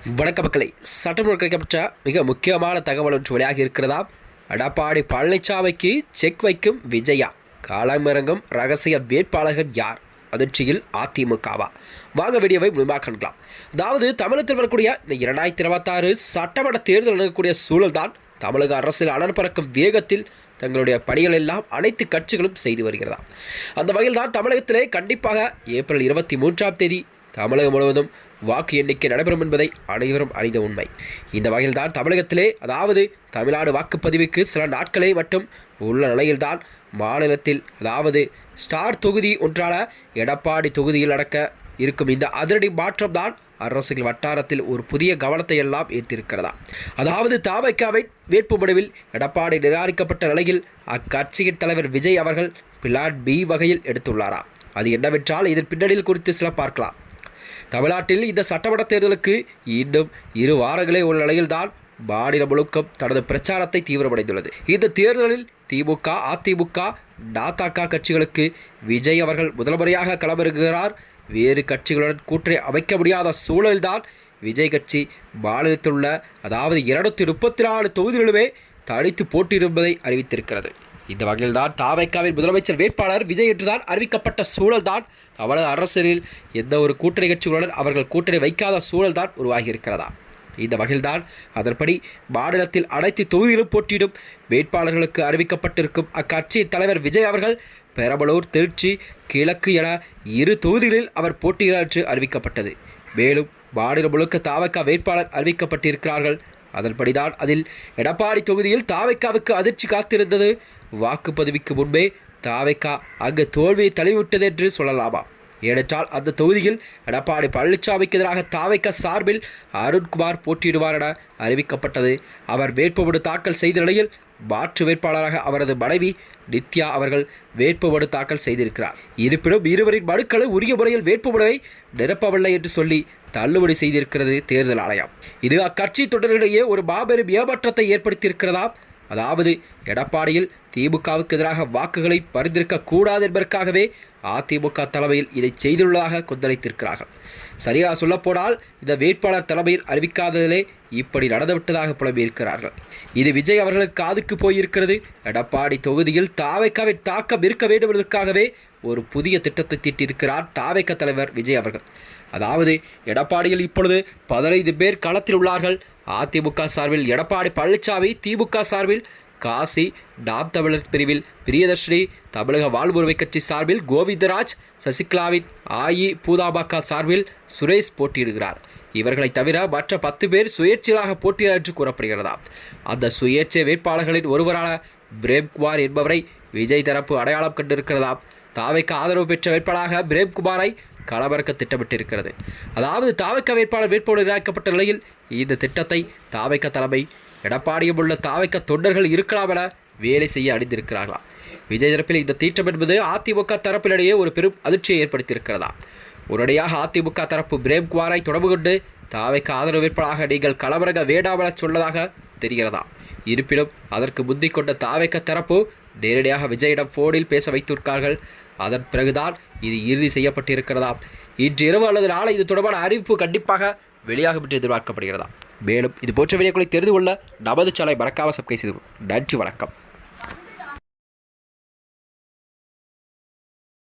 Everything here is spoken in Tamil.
வணக்க மக்களை, சட்டமன்ற கிடைக்கப்பட்ட மிக முக்கியமான தகவல் ஒன்று வெளியாகி இருக்கிறதாம். எடப்பாடி பழனிசாமிக்கு செக் வைக்கும் விஜயா, களமிறங்கும் ரகசிய வேட்பாளர்கள் யார்? அதிர்ச்சியில் அதிமுகவா? வாங்க வீடியோவை முழுமையாக காணலாம். அதாவது தமிழகத்தில் வரக்கூடிய இந்த 2026 சட்டமன்ற தேர்தல் நடக்கக்கூடிய சூழல்தான் தமிழக அரசியல் அனல் பறக்கும் வேகத்தில் தங்களுடைய பணிகள் எல்லாம் அனைத்து கட்சிகளும் செய்து வருகிறதா. அந்த வகையில் தான் தமிழகத்திலே கண்டிப்பாக ஏப்ரல் 23ஆம் தேதி தமிழகம் முழுவதும் வாக்கு எண்ணிக்கை நடைபெறும் என்பதை அனைவரும் அறிந்த உண்மை. இந்த வகையில் தான் தமிழகத்திலே, அதாவது தமிழ்நாடு வாக்குப்பதிவுக்கு சில நாட்களே மட்டும் உள்ள நிலையில்தான் மாநிலத்தில், அதாவது ஸ்டார் தொகுதி ஒன்றான எடப்பாடி தொகுதியில் நடக்க இருக்கும் இந்த அதிரடி மாற்றம் தான் அரசியல் வட்டாரத்தில் ஒரு புதிய கவனத்தை எல்லாம் ஈர்த்திருக்கிறதா. அதாவது தவிகவின் வேட்புமனுவில் எடப்பாடி நிராகரிக்கப்பட்ட நிலையில் அக்கட்சியின் தலைவர் விஜய் அவர்கள் பிளான் பி வகையில் எடுத்துள்ளாரா? அது என்னவென்றால் இதன் பின்னணியில் குறித்து சில பார்க்கலாம். தமிழ்நாட்டில் இந்த சட்டமன்ற தேர்தலுக்கு இன்னும் 2 வாரங்களே உள்ள நிலையில்தான் மாநிலம் முழுக்கம் தனது பிரச்சாரத்தை தீவிரமடைந்துள்ளது. இந்த தேர்தலில் திமுக, அதிமுக, நாதக கட்சிகளுக்கு விஜய் அவர்கள் முதல் முறையாக களமிறங்குகிறார். வேறு கட்சிகளுடன் கூட்டணி அமைக்க முடியாத சூழலில்தான் விஜய் கட்சி மாநிலத்தில் உள்ள, அதாவது 234 தொகுதிகளுமே தனித்து போட்டியிடுவதை அறிவித்திருக்கிறது. இந்த வகையில்தான் தவிகவின் முதலமைச்சர் வேட்பாளர் விஜய் என்றுதான் அறிவிக்கப்பட்ட சூழல்தான் தமிழக அரசியலில் எந்த ஒரு கூட்டணி கட்சிகளுடன் அவர்கள் கூட்டணி வைக்காத சூழல்தான் உருவாகி இருக்கிறதா. இந்த வகையில்தான் அதன்படி மாநிலத்தில் அனைத்து தொகுதிகளும் போட்டியிடும் வேட்பாளர்களுக்கு அறிவிக்கப்பட்டிருக்கும் அக்கட்சியின் தலைவர் விஜய் அவர்கள் பெரம்பலூர், திருச்சி, கிழக்கு என 2 தொகுதிகளில் அவர் போட்டியிடார் என்று அறிவிக்கப்பட்டது. மேலும் மாநிலம் முழுக்க தவிக வேட்பாளர் அறிவிக்கப்பட்டிருக்கிறார்கள். அதன்படிதான் அதில் எடப்பாடி தொகுதியில் தவிகவுக்கு அதிர்ச்சி காத்திருந்தது. வாக்குப்பதிவுக்கு முன்பே தவிக அங்கு தோல்வியை தழுவிவிட்டது என்று சொல்லலாமா? ஏனென்றால் அந்த தொகுதியில் எடப்பாடி பழனிசாமிக்கு எதிராக தவிக சார்பில் அருண்குமார் போட்டியிடுவார் என அறிவிக்கப்பட்டது. அவர் வேட்புமனு தாக்கல் செய்த நிலையில் மாற்று வேட்பாளராக அவரது மனைவி நித்யா அவர்கள் வேட்புமனு தாக்கல் செய்திருக்கிறார். இருப்பினும் இருவரின் மனுக்களை உரிய முறையில் வேட்புமனுவை நிரப்பவில்லை என்று சொல்லி தள்ளுபடி செய்திருக்கிறது தேர்தல் ஆணையம். இது அக்கட்சி தொடர்களிடையே ஒரு மாபெரும் ஏமாற்றத்தை ஏற்படுத்தியிருக்கிறதா. அதாவது எடப்பாடியில் திமுகவுக்கு எதிராக வாக்குகளை பரிந்திருக்க கூடாது என்பதற்காகவே அதிமுக தலைமையில் இதை செய்துள்ளதாக கொந்தளித்திருக்கிறார்கள். சரியாக சொல்லப்போனால் இந்த வேட்பாளர் தலைமையில் அறிவிக்காததிலே இப்படி நடந்துவிட்டதாக புலம்பியிருக்கிறார்கள். இது விஜய் அவர்களுக்கு காதுக்கு போயிருக்கிறது. எடப்பாடி தொகுதியில் தவிகவின் தாக்கம் இருக்க வேண்டும் என்பதற்காகவே ஒரு புதிய திட்டத்தை தீட்டியிருக்கிறார் தவிக தலைவர் விஜய் அவர்கள். அதாவது எடப்பாடியில் இப்பொழுது 15 பேர் களத்தில் உள்ளார்கள். அதிமுக சார்பில் எடப்பாடி பழனிசாமி, திமுக சார்பில் காசி, நாம் தமிழர் பிரிவில் பிரியதர்ஷினி, தமிழக வாழ்வுரிமை கட்சி சார்பில் கோவிந்தராஜ், சசிகலாவின் அஇஅதிமுக சார்பில் சுரேஷ் போட்டியிடுகிறார். இவர்களை தவிர மற்ற 10 பேர் சுயேட்சையாக போட்டியிட என்று கூறப்படுகிறதா. அந்த சுயேட்சை வேட்பாளர்களின் ஒருவரான பிரேம்குமார் என்பவரை விஜய் தரப்பு அடையாளம் கண்டிருக்கிறதா. தவிக ஆதரவு பெற்ற வேட்பாளராக பிரேம்குமாரை களமிறக்க திட்டமிட்டிருக்கிறது. அதாவது தவிக வேட்பாளர் வேட்புமனு நிராகரிக்கப்பட்ட நிலையில் இந்த திட்டத்தை தவிக தலைமை, எடப்பாடியும் உள்ள தவிக தொண்டர்கள் இருக்கலாம் என வேலை செய்ய அணிந்திருக்கிறார்களாம். விஜய் தரப்பில் இந்த திட்டம் என்பது அதிமுக தரப்பினிடையே ஒரு பெரும் அதிர்ச்சியை ஏற்படுத்தியிருக்கிறதா. உடனடியாக அதிமுக தரப்பு பிரேம்குமாரை தொடர்பு கொண்டு தவிக ஆதரவு வேட்பாளராக நீங்கள் களமிறங்க வேண்டாம் என சொன்னதாக தெரிகிறதா. இருப்பினும் அதற்கு முந்திக் கொண்ட தவிக தரப்பு நேரடியாக விஜயிடம் போனில் பேச வைத்திருக்கார்கள். அதன் பிறகுதான் இது இறுதி செய்யப்பட்டிருக்கிறதா. இன்று இரவு அல்லது நாளை இது தொடர்பான அறிவிப்பு கண்டிப்பாக வெளியாகும் என்று எதிர்பார்க்கப்படுகிறதா. மேலும் இது போன்ற வீடியோக்களை தெரிந்து கொள்ள நமது சேனலை மறக்காமல் சப்ஸ்கிரைப் செய்து. நன்றி, வணக்கம்.